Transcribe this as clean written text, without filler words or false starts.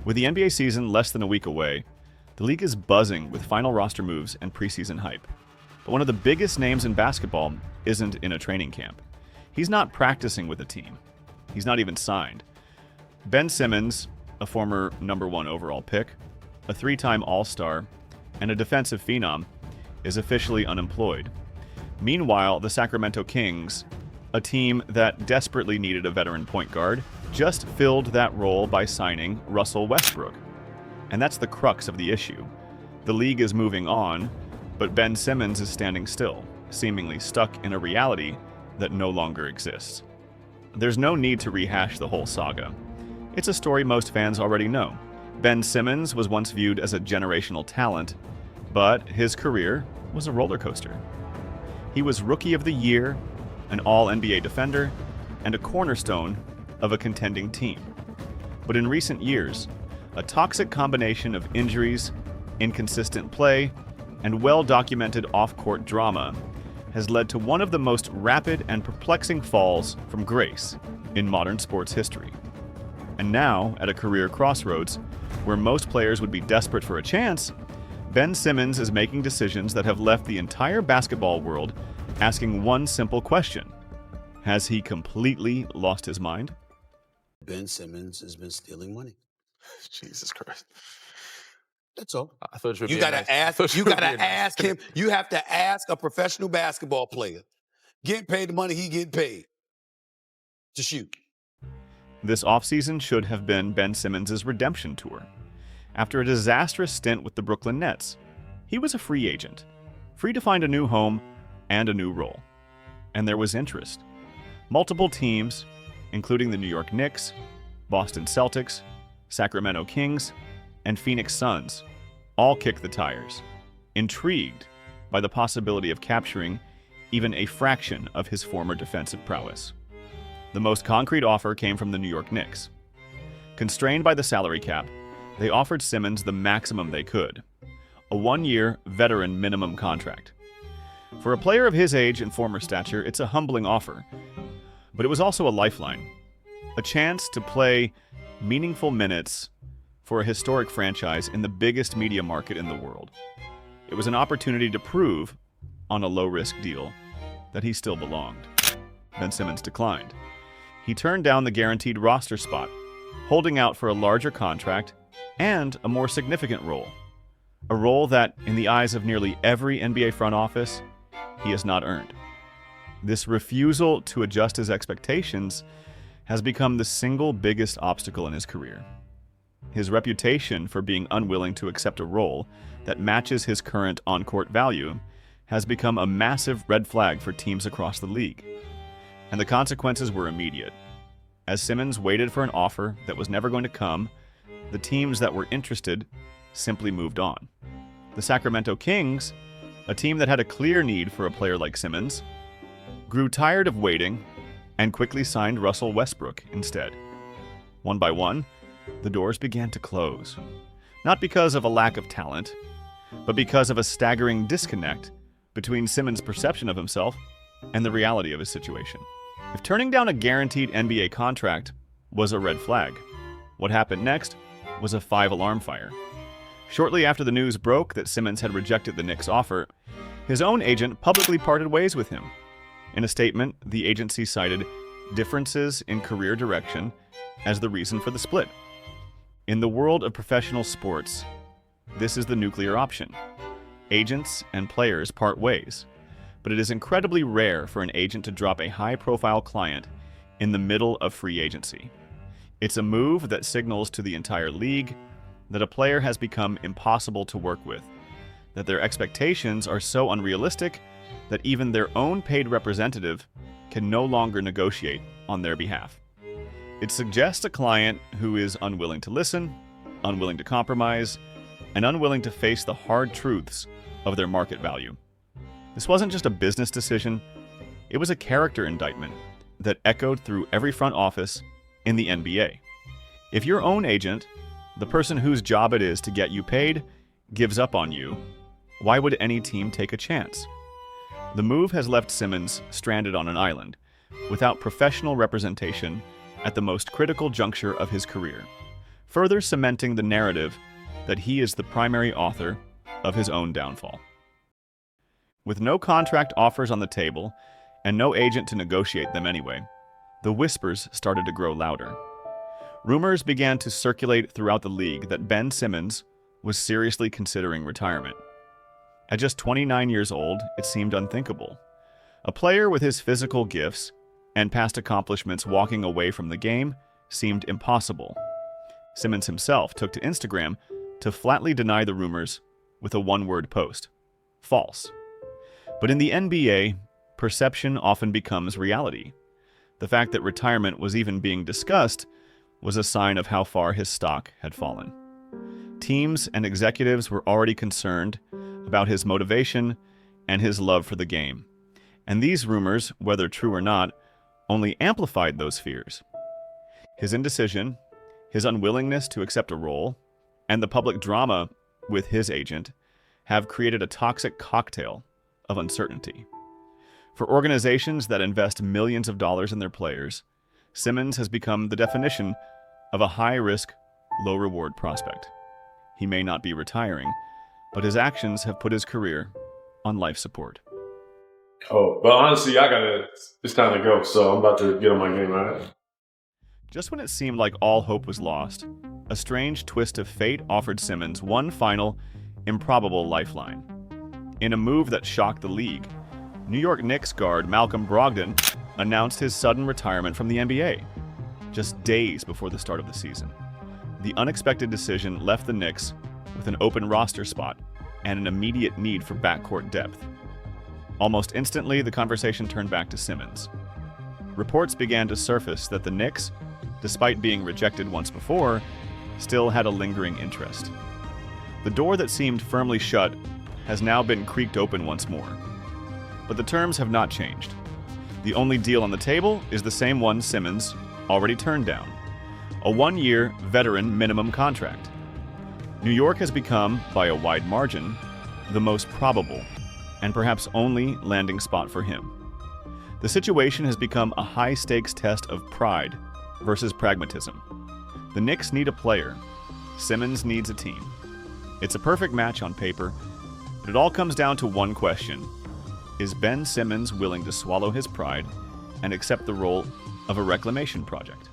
With the NBA season less than a week away, the league is buzzing with final roster moves and preseason hype. But one of the biggest names in basketball isn't in a training camp. He's not practicing with a team. He's not even signed. Ben Simmons, a former #1 overall pick, a 3-time All-Star, and a defensive phenom, is officially unemployed. Meanwhile, the Sacramento Kings, a team that desperately needed a veteran point guard, just filled that role by signing Russell Westbrook. And that's the crux of the issue. The league is moving on, but Ben Simmons is standing still, seemingly stuck in a reality that no longer exists. There's no need to rehash the whole saga. It's a story most fans already know. Ben Simmons was once viewed as a generational talent, but his career was a roller coaster. He was Rookie of the Year, an All-NBA defender, and a cornerstone of a contending team. But in recent years, a toxic combination of injuries, inconsistent play, and well-documented off-court drama has led to one of the most rapid and perplexing falls from grace in modern sports history. And now, at a career crossroads, where most players would be desperate for a chance, Ben Simmons is making decisions that have left the entire basketball world asking one simple question. Has he completely lost his mind? Ben Simmons has been stealing money. Jesus Christ. That's all. I thought You gotta ask. You gotta ask him. You have to ask a professional basketball player, getting paid the money he getting paid to shoot. This offseason should have been Ben Simmons' redemption tour. After a disastrous stint with the Brooklyn Nets, he was a free agent, free to find a new home and a new role. And there was interest. Multiple teams, including the New York Knicks, Boston Celtics, Sacramento Kings, and Phoenix Suns, all kicked the tires, intrigued by the possibility of capturing even a fraction of his former defensive prowess. The most concrete offer came from the New York Knicks. Constrained by the salary cap, they offered Simmons the maximum they could, a 1-year veteran minimum contract. For a player of his age and former stature, it's a humbling offer, but it was also a lifeline, a chance to play meaningful minutes for a historic franchise in the biggest media market in the world. It was an opportunity to prove, on a low-risk deal, that he still belonged. Ben Simmons declined. He turned down the guaranteed roster spot, holding out for a larger contract and a more significant role. A role that, in the eyes of nearly every NBA front office, he has not earned. This refusal to adjust his expectations has become the single biggest obstacle in his career. His reputation for being unwilling to accept a role that matches his current on-court value has become a massive red flag for teams across the league. And the consequences were immediate. As Simmons waited for an offer that was never going to come, the teams that were interested simply moved on. The Sacramento Kings, a team that had a clear need for a player like Simmons, grew tired of waiting and quickly signed Russell Westbrook instead. One by one, the doors began to close. Not because of a lack of talent, but because of a staggering disconnect between Simmons' perception of himself and the reality of his situation. If turning down a guaranteed NBA contract was a red flag, what happened next was a 5-alarm fire. Shortly after the news broke that Simmons had rejected the Knicks' offer, his own agent publicly parted ways with him. In a statement, the agency cited differences in career direction as the reason for the split. In the world of professional sports, this is the nuclear option. Agents and players part ways, but it is incredibly rare for an agent to drop a high-profile client in the middle of free agency. It's a move that signals to the entire league that a player has become impossible to work with, that their expectations are so unrealistic that even their own paid representative can no longer negotiate on their behalf. It suggests a client who is unwilling to listen, unwilling to compromise, and unwilling to face the hard truths of their market value. This wasn't just a business decision, it was a character indictment that echoed through every front office in the NBA. If your own agent, the person whose job it is to get you paid, gives up on you, why would any team take a chance? The move has left Simmons stranded on an island, without professional representation at the most critical juncture of his career. further cementing the narrative that he is the primary author of his own downfall. With no contract offers on the table and no agent to negotiate them anyway, the whispers started to grow louder. Rumors began to circulate throughout the league that Ben Simmons was seriously considering retirement. At just 29 years old, it seemed unthinkable. A player with his physical gifts and past accomplishments walking away from the game seemed impossible. Simmons himself took to Instagram to flatly deny the rumors with a one-word post: false. But in the NBA, perception often becomes reality. The fact that retirement was even being discussed was a sign of how far his stock had fallen. Teams and executives were already concerned about his motivation and his love for the game. And these rumors, whether true or not, only amplified those fears. His indecision, his unwillingness to accept a role, and the public drama with his agent have created a toxic cocktail of uncertainty. For organizations that invest millions of dollars in their players, Simmons has become the definition of a high-risk, low-reward prospect. He may not be retiring, but his actions have put his career on life support. Oh, but honestly, it's time to go, so I'm about to get on my game, all right? Just when it seemed like all hope was lost, a strange twist of fate offered Simmons one final, improbable lifeline. In a move that shocked the league, New York Knicks guard Malcolm Brogdon announced his sudden retirement from the NBA, just days before the start of the season. The unexpected decision left the Knicks with an open roster spot and an immediate need for backcourt depth. Almost instantly, the conversation turned back to Simmons. Reports began to surface that the Knicks, despite being rejected once before, still had a lingering interest. The door that seemed firmly shut has now been creaked open once more. But the terms have not changed. The only deal on the table is the same one Simmons already turned down: a one-year veteran minimum contract. New York has become, by a wide margin, the most probable and perhaps only landing spot for him. The situation has become a high-stakes test of pride versus pragmatism. The Knicks need a player. Simmons needs a team. It's a perfect match on paper, but it all comes down to one question: is Ben Simmons willing to swallow his pride and accept the role of a reclamation project?